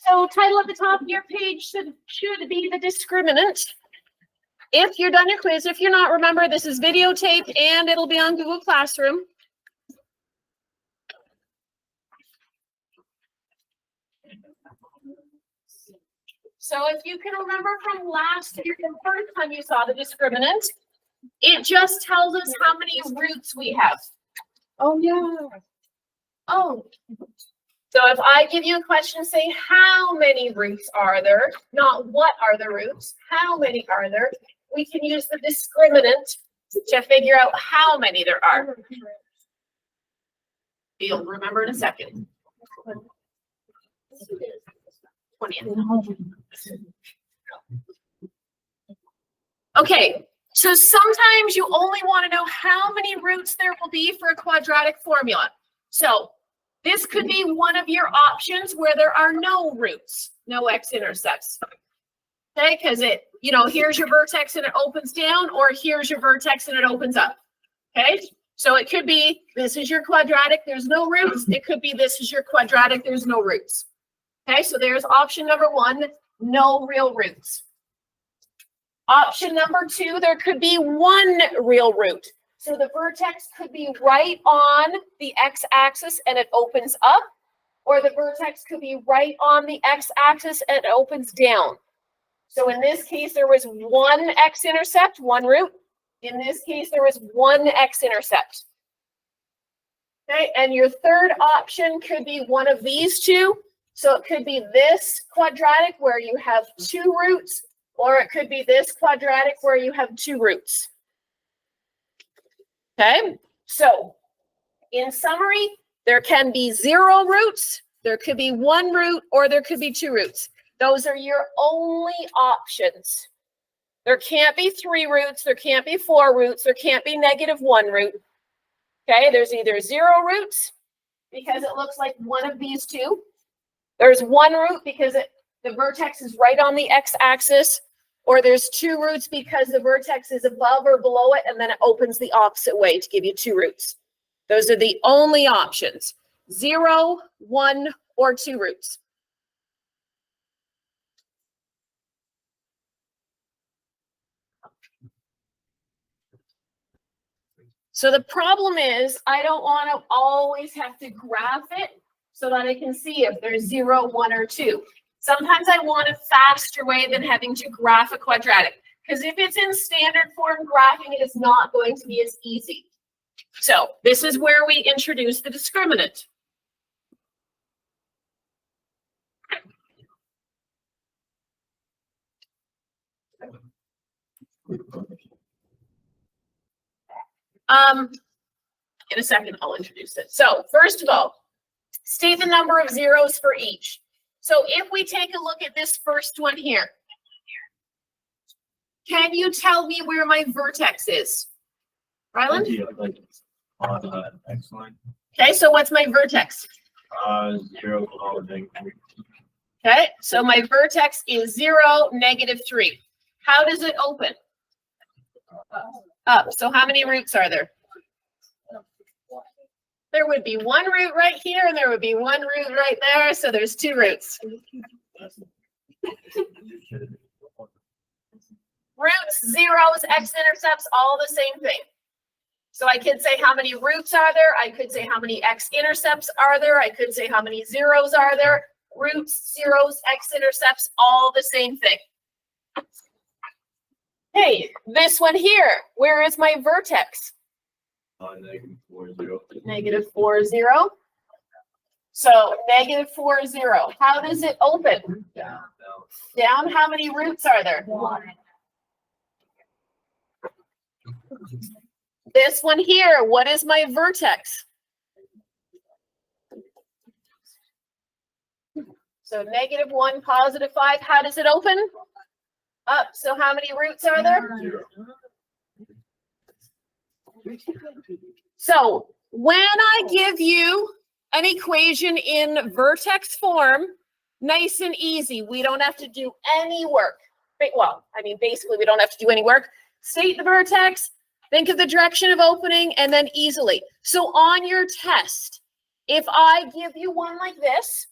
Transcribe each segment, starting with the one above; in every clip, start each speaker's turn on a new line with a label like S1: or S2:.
S1: So title at the top of your page should be the discriminant. If you're done your quiz, if you're not, remember this is videotaped and it'll be on Google Classroom. So if you can remember from last year, the first time you saw the discriminant, it just tells us how many roots we have. Oh, yeah. Oh. So if I give you a question, say, how many roots are there? Not what are the roots, how many are there? We can use the discriminant to figure out how many there are. You'll remember in a second. 20. Okay, so sometimes you only want to know how many roots there will be for a quadratic formula. So this could be one of your options where there are no roots, no x-intercepts. Okay, because here's your vertex and it opens down, or here's your vertex and it opens up. Okay, so it could be this is your quadratic, there's no roots. It could be this is your quadratic, there's no roots. Okay, so there's option number one, no real roots. Option number two, there could be one real root. So the vertex could be right on the x-axis and it opens up, or the vertex could be right on the x-axis and it opens down. So in this case, there was one x-intercept, one root. In this case, there was one x-intercept. Okay, and your third option could be one of these two. So it could be this quadratic where you have two roots, or it could be this quadratic where you have two roots. Okay, so in summary, there can be 0 roots, there could be 1 root, or there could be 2 roots. Those are your only options. There can't be 3 roots, there can't be 4 roots, there can't be -1 root. Okay, there's either 0 roots because it looks like one of these two. There's 1 root because the vertex is right on the x-axis, or there's 2 roots because the vertex is above or below it, and then it opens the opposite way to give you 2 roots. Those are the only options, 0, 1, or 2 roots. So the problem is I don't want to always have to graph it so that I can see if there's 0, 1, or 2. Sometimes I want a faster way than having to graph a quadratic, because if it's in standard form, graphing it is not going to be as easy. So this is where we introduce the discriminant. In a second, I'll introduce it. So first of all, state the number of zeros for each. So if we take a look at this first one here, can you tell me where my vertex is? Ryland?
S2: On X line.
S1: Okay, so what's my vertex?
S2: 0,
S1: Okay, so my vertex is 0, -3. How does it open? Up. So how many roots are there? There would be 1 root right here, and there would be 1 root right there, so there's 2 roots. Roots, zeros, x-intercepts, all the same thing. So I could say how many roots are there, I could say how many x-intercepts are there, I could say how many zeros are there. Roots, zeros, x-intercepts, all the same thing. Hey, this one here, where is my vertex?
S2: -4, 0.
S1: -4, 0. So -4, 0. How does it open? Down. How many roots are there? 1. This one here, what is my vertex? So -1, +5. How does it open? Up. So how many roots are there?
S2: 0.
S1: So when I give you an equation in vertex form, nice and easy, we don't have to do any work. Well, I mean, basically we don't have to do any work. State the vertex, think of the direction of opening, and then easily. So on your test, if I give you one like this,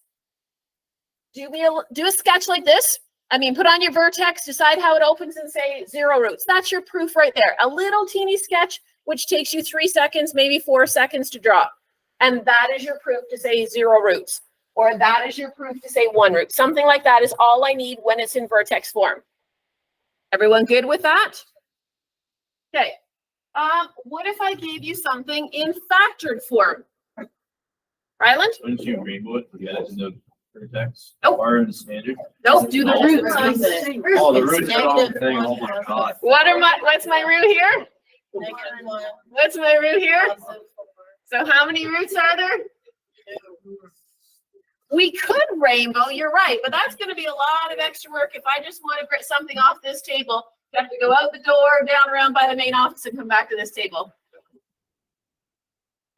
S1: do a sketch like this. I mean, put on your vertex, decide how it opens and say 0 roots. That's your proof right there. A little teeny sketch, which takes you 3 seconds, maybe 4 seconds to draw. And that is your proof to say 0 roots. Or that is your proof to say 1 root. Something like that is all I need when it's in vertex form. Everyone good with that? Okay. What if I gave you something in factored form? Ryland?
S2: Wouldn't you rainbow it to get it in the vertex?
S1: Nope.
S2: Or in the standard?
S1: Nope, do the
S2: Oh,
S1: roots.
S2: Oh, the roots are all the thing. Oh my God.
S1: What's my root here? What's my root here? So how many roots are there? We could rainbow, you're right, but that's going to be a lot of extra work. If I just want to get something off this table, I have to go out the door, down around by the main office, and come back to this table.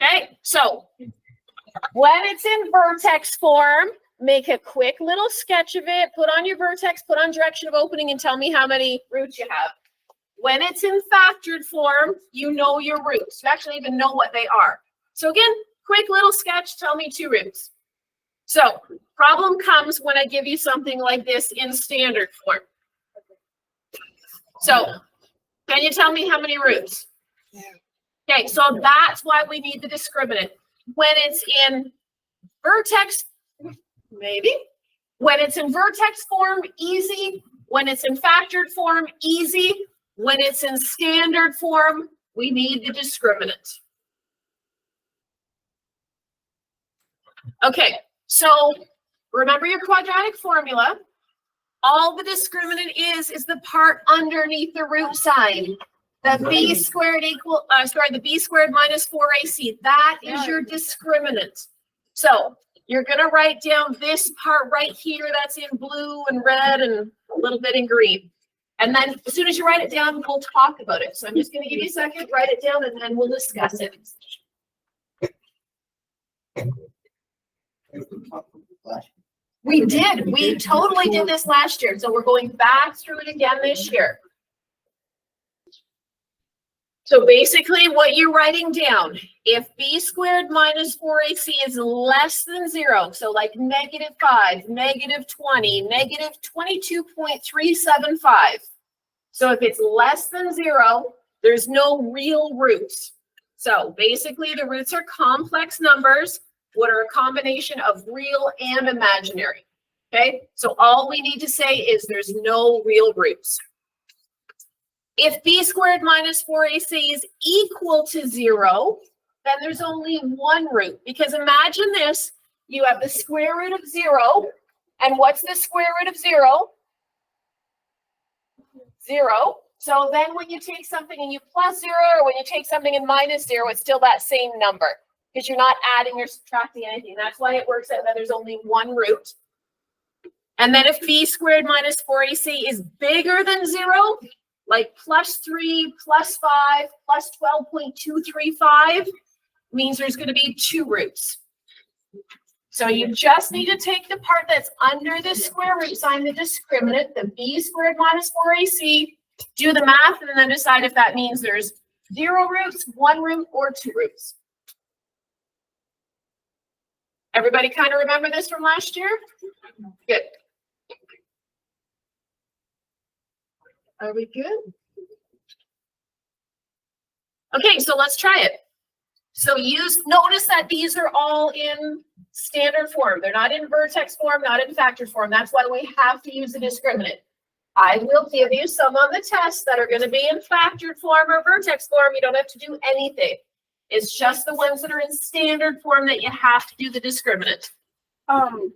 S1: Okay, so when it's in vertex form, make a quick little sketch of it, put on your vertex, put on direction of opening, and tell me how many roots you have. When it's in factored form, you know your roots. You actually even know what they are. So again, quick little sketch, tell me 2 roots. So problem comes when I give you something like this in standard form. So can you tell me how many roots? Okay, so that's why we need the discriminant. When it's in vertex, maybe. When it's in vertex form, easy. When it's in factored form, easy. When it's in standard form, we need the discriminant. Okay, so remember your quadratic formula. All the discriminant is the part underneath the root sign. The b squared the b squared minus 4ac. That is your discriminant. So you're going to write down this part right here that's in blue and red and a little bit in green. And then as soon as you write it down, we'll talk about it. So I'm just going to give you a second, write it down, and then we'll discuss it. We did. We totally did this last year. So we're going back through it again this year. So basically what you're writing down, if b squared minus 4ac is less than 0, so like -5, -20, -22.375. So if it's less than 0, there's no real roots. So basically the roots are complex numbers, what are a combination of real and imaginary. Okay, so all we need to say is there's no real roots. If b squared minus 4ac is equal to 0, then there's only 1 root. Because imagine this, you have the square root of 0. And what's the square root of 0? 0. So then when you take something and you plus 0, or when you take something and minus 0, it's still that same number. Because you're not adding or subtracting anything. That's why it works out that there's only 1 root. And then if b squared minus 4ac is bigger than 0, like +3, +5, +12.235, means there's going to be 2 roots. So you just need to take the part that's under the square root sign, the discriminant, the b squared minus 4ac, do the math, and then decide if that means there's 0 roots, 1 root, or 2 roots. Everybody kind of remember this from last year? Good. Are we good? Okay, so let's try it. So notice that these are all in standard form. They're not in vertex form, not in factor form. That's why we have to use the discriminant. I will give you some on the test that are going to be in factored form or vertex form. You don't have to do anything. It's just the ones that are in standard form that you have to do the discriminant.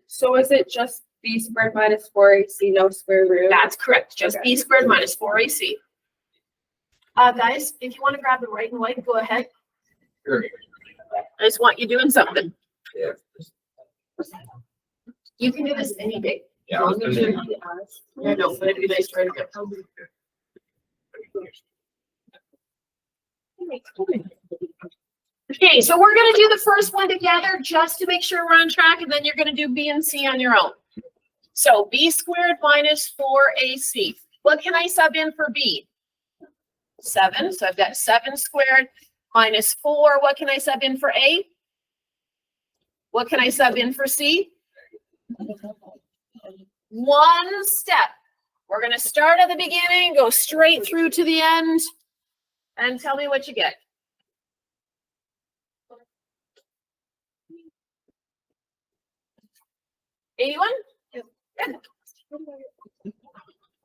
S3: So is it just b squared minus 4ac, no square root?
S1: That's correct. Just
S3: Okay.
S1: b squared minus 4ac. Guys, if you want to grab the right and white, go ahead.
S2: Sure.
S1: I just want you doing something.
S2: Yeah.
S1: You can do this any day.
S2: Yeah.
S1: As long as you- Yeah, no, but it'd be nice for you to go. Okay, so we're going to do the first one together just to make sure we're on track, and then you're going to do B and C on your own. So b squared minus 4ac. What can I sub in for b? 7. So I've got 7 squared minus 4. What can I sub in for a? What can I sub in for c? one step. We're gonna start at the beginning, go straight through to the end, and tell me what you get. $81? Good.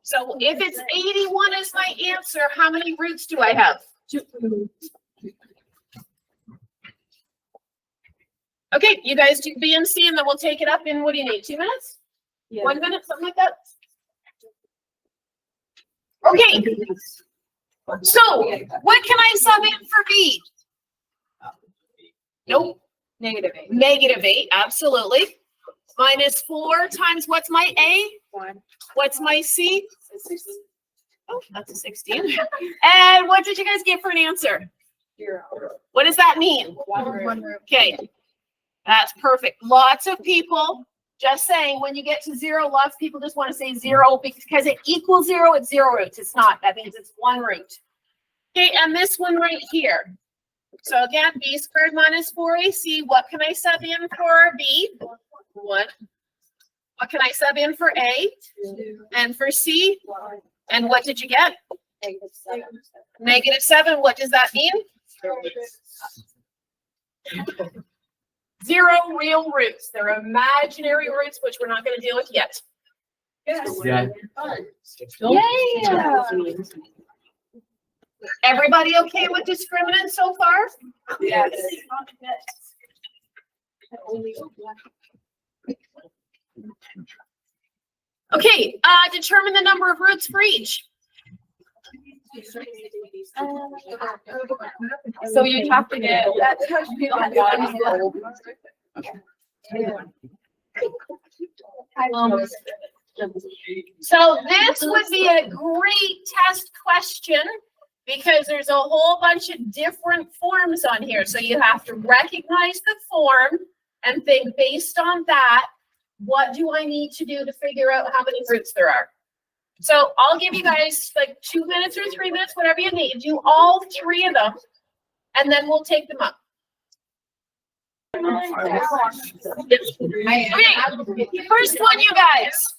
S1: So if it's 81 is my answer, how many roots do I have? 2. Okay, you guys do B and C, and then we'll take it up in, what do you need, 2 minutes?
S3: Yeah.
S1: 1 minute, something like that? Okay, so what can I sub in for B? Nope,
S3: -8.
S1: -8, absolutely. -4 times what's my A?
S3: 1.
S1: What's my C? Oh, that's a 16. And what did you guys get for an answer?
S3: 0.
S1: What does that mean?
S3: 1 root.
S1: Okay, that's perfect. Lots of people, just saying, when you get to 0, lots of people just want to say 0 because it equals 0, it's 0 roots. It's not. That means it's 1 root. Okay, and this one right here. So again, B squared minus 4AC. What can I sub in for B? 1. What can I sub in for A?
S3: 2.
S1: And for C?
S3: 1.
S1: And what did you get?
S3: -7.
S1: -7. What does that mean? 0 real roots. They're imaginary roots, which we're not going to deal with yet.
S2: Yeah.
S3: Yay!
S1: Everybody okay with discriminant so far?
S3: Yes.
S1: Okay, determine the number of roots for each.
S3: So you have to get.
S1: So this would be a great test question because there's a whole bunch of different forms on here. So you have to recognize the form and think based on that, what do I need to do to figure out how many roots there are? So I'll give you guys like 2 minutes or 3 minutes, whatever you need. Do all 3 of them, and then we'll take them up. Okay, first one, you guys.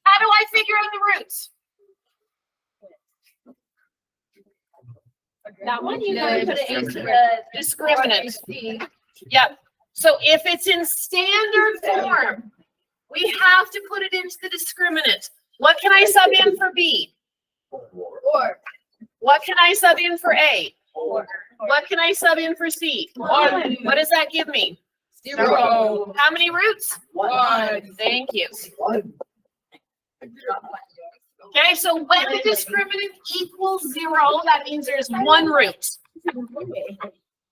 S1: How do I figure out the roots?
S3: That one
S1: you
S3: gotta
S1: put
S3: it into
S1: the discriminant. Yep. So if it's in standard form, we have to put it into the discriminant. What can I sub in for B?
S3: 4.
S1: What can I sub in for A?
S3: 4.
S1: What can I sub in for C?
S3: 1.
S1: What does that give me?
S3: 0.
S1: How many roots?
S3: 1.
S1: Thank you. Okay, so when the discriminant equals 0, that means there's 1 root.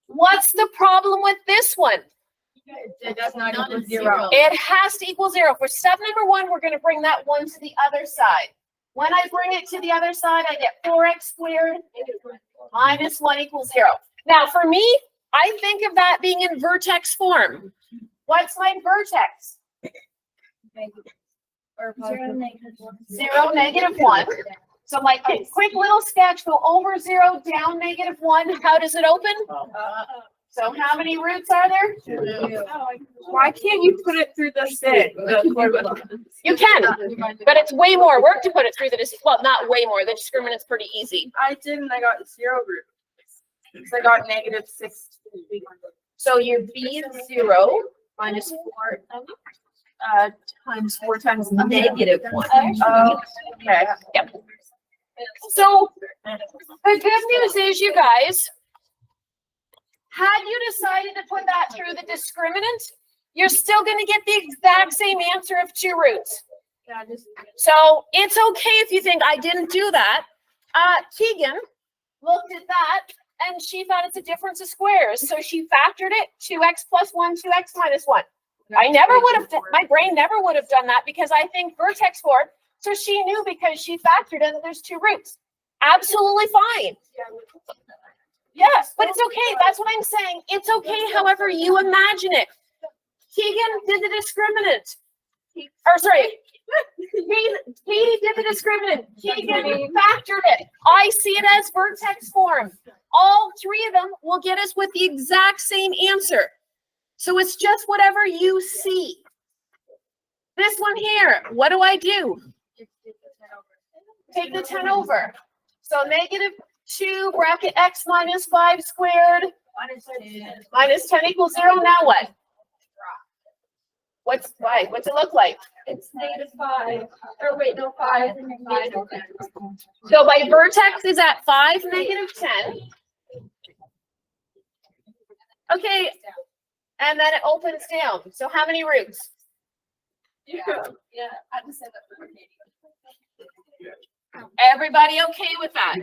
S1: What's the problem with this one?
S3: It does not equal 0.
S1: It has to equal 0. For step number 1, we're going to bring that 1 to the other side. When I bring it to the other side, I get 4x squared minus 1 equals 0. Now, for me, I think of that being in vertex form. What's my vertex? 0, -1. So my quick little sketch, go over 0, down -1. How does it open? So how many roots are there?
S2: 2.
S3: Why can't you put it through the sit?
S1: You can, but it's way more work to put it through the, well, not way more. The discriminant's pretty easy.
S3: I didn't. I got 0 root. So I got -6.
S1: So your B is 0 minus 4 times 4 times -1.
S3: Okay.
S1: Yep. So the good news is, you guys, had you decided to put that through the discriminant, you're still going to get the exact same answer of 2 roots. So it's okay if you think I didn't do that. Keegan looked at that and she thought it's a difference of squares. So she factored it, 2x plus 1, 2x minus 1. I never would have, my brain never would have done that because I think vertex form. So she knew because she factored in that there's 2 roots. Absolutely fine. Yes, but it's okay. That's what I'm saying. It's okay however you imagine it. Keegan did the discriminant. Or sorry, Katie did the discriminant. Keegan factored it. I see it as vertex form. All 3 of them will get us with the exact same answer. So it's just whatever you see. This one here, what do I do? Take the 10 over. So -2 bracket x minus 5 squared minus 10 equals 0. Now what? What's it look like?
S3: It's -5, or wait, no, 5.
S1: So my vertex is at 5, -10. Okay, and then it opens down. So how many roots?
S3: Yeah, I just said that.
S1: Everybody okay with that?